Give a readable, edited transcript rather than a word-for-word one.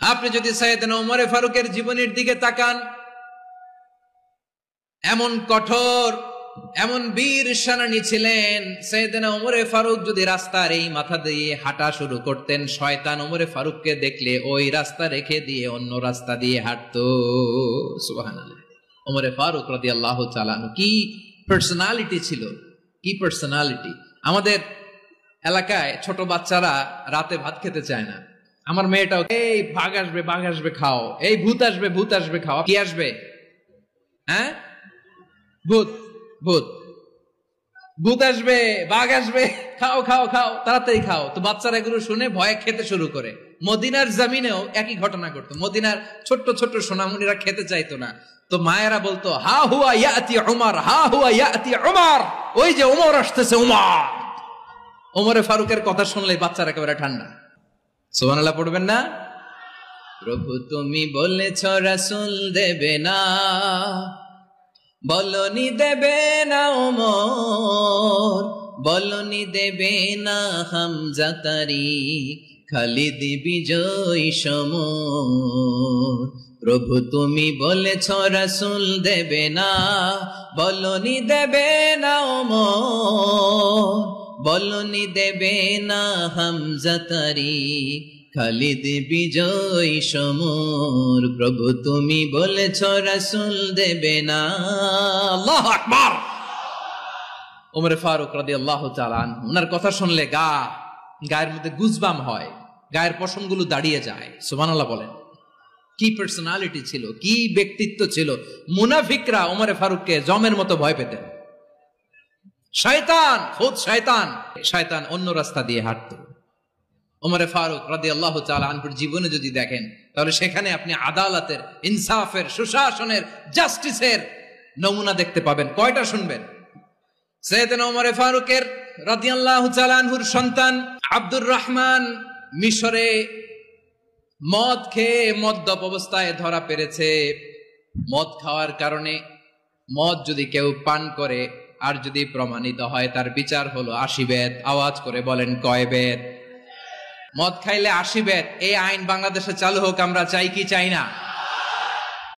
আপনি যদি সাইয়েদনা ওমর ফারুকের জীবনের দিকে তাকান, এমন কঠোর, এমন বীর সেনানী ছিলেন। সাইয়েদনা ওমর ফারুক যদি রাস্তার এই মাথা দিয়ে হাঁটা শুরু করতেন, শয়তান ওমর ফারুককে দেখলে ওই রাস্তা রেখে দিয়ে অন্য রাস্তা দিয়ে হাঁটতো। সুবহানাল্লাহ। ওমর ফারুক রাদিয়াল্লাহু তাআলা আনহু কি পার্সোনালিটি ছিল, কি পার্সোনালিটি। আমাদের এলাকায় ছোট বাচ্চারা রাতে ভাত খেতে চায় না। আমার মেয়েটাও, এই বাঘ আসবে, বাঘ আসবে খাও, এই ভূত আসবে, ভূত আসবে খাও। কি আসবে? হ্যাঁ, ভূত, ভূত, ভূত আসবে, বাঘ আসবে, খাও খাও খাও, তাড়াতাড়ি খাও। তো বাচ্চারা এগুলো শুনে ভয়ে খেতে শুরু করে। মদিনার জমিনেও একই ঘটনা ঘটতো। মদিনার ছোট্ট ছোট্ট সোনামণিরা খেতে চাইতো না, তো মায়েরা বলতো, হা হুয়া ইয়াতি উমর, হা হুয়া ইয়াতি উমর, ওই যে উমর আসতেছে, উমর। ওমরে ফারুকের কথা শুনলে বাচ্চারা একেবারে ঠান্ডা। সুবহানাল্লাহ পড়বেন না? প্রভু তুমি বলেছ রাসূল দেবে না, বলনি দেবে না ওমর, বলনি দেবে না হামজা তারিক, খালিদ বিজয় সমর। প্রভু তুমি বলেছ রাসূল দেবে না, বলনি দেবে না ওমর, বলনি দেবে না হামজা তারিক, খালিদ বিজয় সমর। প্রভু তুমি বলেছ রাসূল দেবে না। আল্লাহু আকবার। ওমর ফারুক রাদিয়াল্লাহু তাআলা আনহু, ওনার কথা শুনলে গায়ের মধ্যে গুজবাম হয়, গায়ের পশমগুলো দাঁড়িয়ে যায়। সুবহানাল্লাহ বলেন। কি পার্সোনালিটি ছিল, কি ব্যক্তিত্ব ছিল। মুনাফিকরা ওমর ফারুককে জমের মতো ভয় পেতেন। শয়তান, খুদ শয়তান, শয়তান অন্য রাস্তা দিয়ে হাঁটতো। ওমর ফারুক রাদিয়াল্লাহু তাআলা আনহুর জীবনে যদি দেখেন, তাহলে সেখানে আপনি আদালতের, ইনসাফের, সুশাসনের, জাস্টিসের নমুনা দেখতে পাবেন। কয়টা শুনবেন? সাইয়েদনা ওমর ফারুকের রাদিয়াল্লাহু তাআলা আনহুর সন্তান আব্দুর রহমান মিশরে মদ খেয়ে মদ্যপ অবস্থায় ধরা পড়েছে। মদ খাওয়ার কারণে, মদ যদি কেউ পান করে আর যদি প্রমাণিত হয়, তার বিচার হলো 80 বেত। আওয়াজ করে বলেন কয় বেত? মদ খাইলে 80 বেত। এই আইন বাংলাদেশে চালু হোক, আমরা চাই কি চাই না?